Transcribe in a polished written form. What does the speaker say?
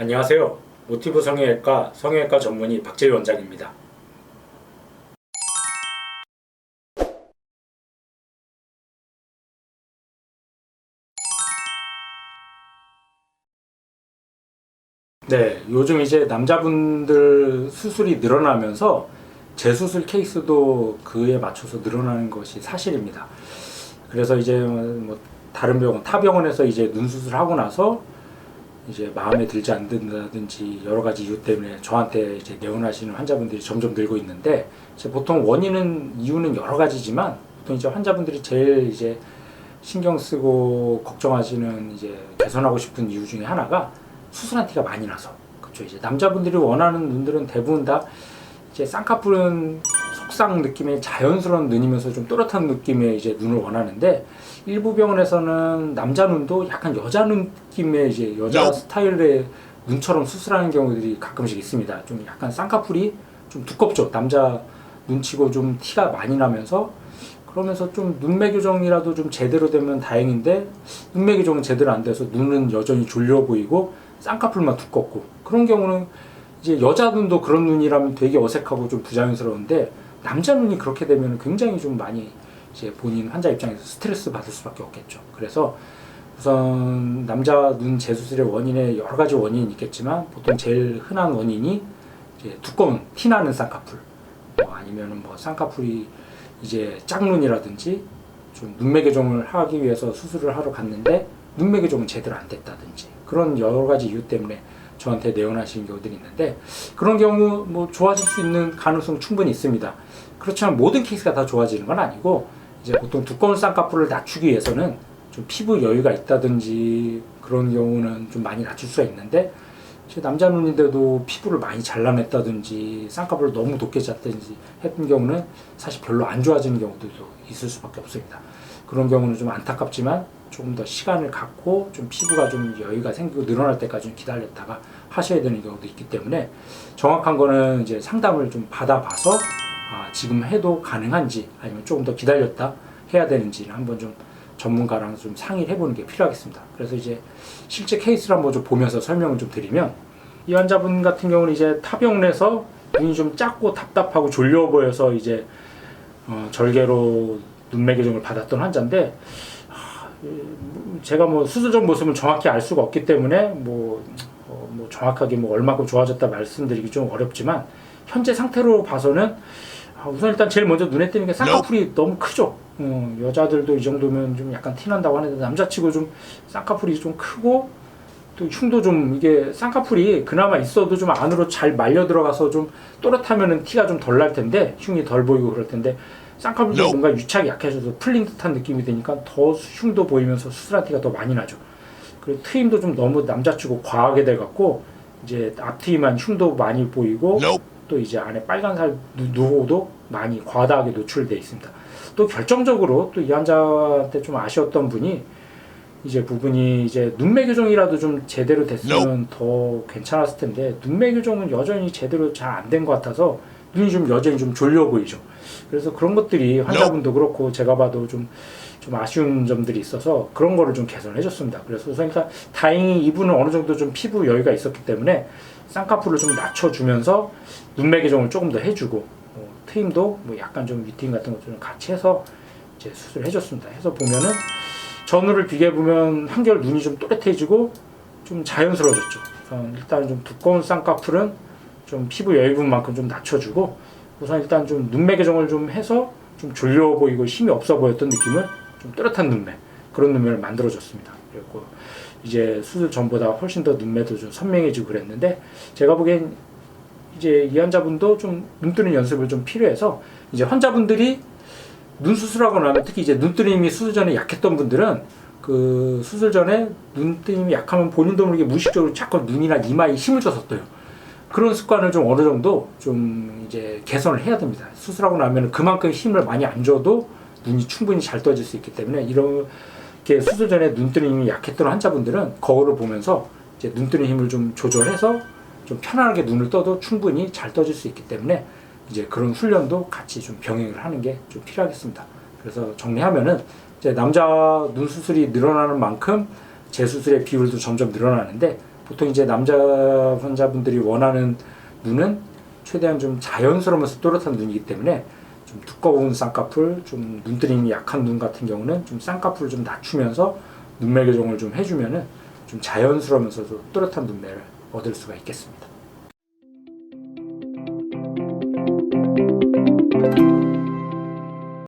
안녕하세요. 모티브 성형외과 성형외과 전문의 박재희 원장입니다. 네, 요즘 이제 남자분들 수술이 늘어나면서 재수술 케이스도 그에 맞춰서 늘어나는 것이 사실입니다. 그래서 이제 뭐 다른 병원, 타 병원에서 이제 눈 수술하고 나서 이제 마음에 들지 않는다든지 여러 가지 이유 때문에 저한테 이제 내원하시는 환자분들이 점점 늘고 있는데, 이제 보통 이유는 여러 가지지만 보통 이제 환자분들이 제일 이제 신경 쓰고 걱정하시는 이제 개선하고 싶은 이유 중에 하나가 수술한 티가 많이 나서. 그렇죠. 이제 남자분들이 원하는 눈들은 대부분 다 이제 쌍꺼풀은 속상 느낌의 자연스러운 눈이면서 좀 또렷한 느낌의 이제 눈을 원하는데, 일부 병원에서는 남자 눈도 약간 여자 느낌의 이제 여자 스타일의 눈처럼 수술하는 경우들이 가끔씩 있습니다. 좀 약간 쌍꺼풀이 좀 두껍죠. 남자 눈치고 좀 티가 많이 나면서, 그러면서 좀 눈매 교정이라도 좀 제대로 되면 다행인데 눈매 교정은 제대로 안 돼서 눈은 여전히 졸려 보이고 쌍꺼풀만 두껍고, 그런 경우는 이제 여자 눈도 그런 눈이라면 되게 어색하고 좀 부자연스러운데 남자 눈이 그렇게 되면 굉장히 좀 많이 이제 본인 환자 입장에서 스트레스 받을 수밖에 없겠죠. 그래서 우선 남자 눈 재수술의 원인에 여러 가지 원인이 있겠지만 보통 제일 흔한 원인이 이제 두꺼운 티나는 쌍꺼풀, 아니면은 뭐 쌍꺼풀이 이제 짝눈이라든지 좀 눈매 교정을 하기 위해서 수술을 하러 갔는데 눈매 교정은 제대로 안 됐다든지, 그런 여러 가지 이유 때문에 저한테 내원하시는 경우들이 있는데, 그런 경우 뭐 좋아질 수 있는 가능성 충분히 있습니다. 그렇지만 모든 케이스가 다 좋아지는 건 아니고, 이제 보통 두꺼운 쌍꺼풀을 낮추기 위해서는 좀 피부 여유가 있다든지 그런 경우는 좀 많이 낮출 수가 있는데, 제 남자 눈인데도 피부를 많이 잘라냈다든지 쌍꺼풀을 너무 높게 짰든지 했던 경우는 사실 별로 안 좋아지는 경우들도 있을 수밖에 없습니다. 그런 경우는 좀 안타깝지만 조금 더 시간을 갖고 좀 피부가 좀 여유가 생기고 늘어날 때까지 좀 기다렸다가 하셔야 되는 경우도 있기 때문에, 정확한 거는 이제 상담을 좀 받아봐서 지금 해도 가능한지 아니면 조금 더 기다렸다 해야 되는지를 한번 좀 전문가랑 좀 상의를 해보는 게 필요하겠습니다. 그래서 이제 실제 케이스를 한번 좀 보면서 설명을 좀 드리면, 이 환자분 같은 경우는 이제 타병원에서 눈이 좀 작고 답답하고 졸려 보여서 이제 절개로 눈매 교정을 받았던 환자인데, 제가 뭐 수술 전 모습은 정확히 알 수가 없기 때문에 뭐 정확하게 뭐 얼마큼 좋아졌다 말씀드리기 좀 어렵지만, 현재 상태로 봐서는 우선 일단 제일 먼저 눈에 띄는 게 쌍꺼풀이 너무 크죠. 여자들도 이 정도면 좀 약간 티난다고 하는데 남자치고 좀 쌍꺼풀이 좀 크고, 또 흉도 좀, 이게 쌍꺼풀이 그나마 있어도 좀 안으로 잘 말려 들어가서 좀 또렷하면은 티가 좀 덜 날 텐데, 흉이 덜 보이고 그럴 텐데, 쌍꺼풀도 뭔가 유착이 약해져서 풀린 듯한 느낌이 드니까 더 흉도 보이면서 수술한 티가 더 많이 나죠. 그리고 트임도 좀 너무 남자치고 과하게 돼갖고 이제 앞트임한 흉도 많이 보이고, 또 이제 안에 빨간살 누호도 많이 과다하게 노출되어 있습니다. 또 결정적으로 또 이 환자한테 좀 아쉬웠던 분이 이제 부분이 이제 눈매 교정이라도 좀 제대로 됐으면 더 괜찮았을 텐데, 눈매 교정은 여전히 제대로 잘 안 된 것 같아서 눈이 좀 여전히 좀 졸려 보이죠. 그래서 그런 것들이 환자분도 그렇고 제가 봐도 좀 아쉬운 점들이 있어서 그런 거를 좀 개선해 줬습니다. 그래서 우선 일단 다행히 이분은 어느 정도 좀 피부 여유가 있었기 때문에 쌍꺼풀을 좀 낮춰주면서 눈매 교정을 조금 더 해주고, 트임도 뭐 약간 좀 위트임 같은 것도 좀 같이 해서 이제 수술을 해줬습니다. 해서 보면은 전후를 비교해 보면 한결 눈이 좀 또렷해지고 좀 자연스러워졌죠. 일단 좀 두꺼운 쌍꺼풀은 좀 피부 여유 부분만큼 좀 낮춰주고, 우선 일단 좀 눈매 교정을 좀 해서 좀 졸려 보이고 힘이 없어 보였던 느낌을 좀 또렷한 눈매, 그런 눈매를 만들어줬습니다. 그리고 이제 수술 전보다 훨씬 더 눈매도 좀 선명해지고 그랬는데, 제가 보기엔 이제 이 환자분도 좀 눈뜨는 연습을 좀 필요해서, 이제 환자분들이 눈 수술하고 나면 특히 이제 눈뜨림이 수술 전에 약했던 분들은 그 수술 전에 눈뜨림이 약하면 본인도 모르게 무의식적으로 자꾸 눈이나 이마에 힘을 줘서 떠요. 그런 습관을 좀 어느 정도 좀 이제 개선을 해야 됩니다. 수술하고 나면 그만큼 힘을 많이 안 줘도 눈이 충분히 잘 떠질 수 있기 때문에, 이렇게 수술 전에 눈뜨림이 약했던 환자분들은 거울을 보면서 이제 눈뜨는 힘을 좀 조절해서 좀 편안하게 눈을 떠도 충분히 잘 떠질 수 있기 때문에, 이제 그런 훈련도 같이 좀 병행을 하는 게 좀 필요하겠습니다. 그래서 정리하면은 이제 남자 눈 수술이 늘어나는 만큼 재수술의 비율도 점점 늘어나는데, 보통 이제 남자 환자분들이 원하는 눈은 최대한 좀 자연스러우면서 또렷한 눈이기 때문에 좀 두꺼운 쌍꺼풀, 좀 눈뜨림이 약한 눈 같은 경우는 좀 쌍꺼풀을 좀 낮추면서 눈매 교정을 좀 해주면은 좀 자연스러우면서도 또렷한 눈매를 얻을 수가 있겠습니다.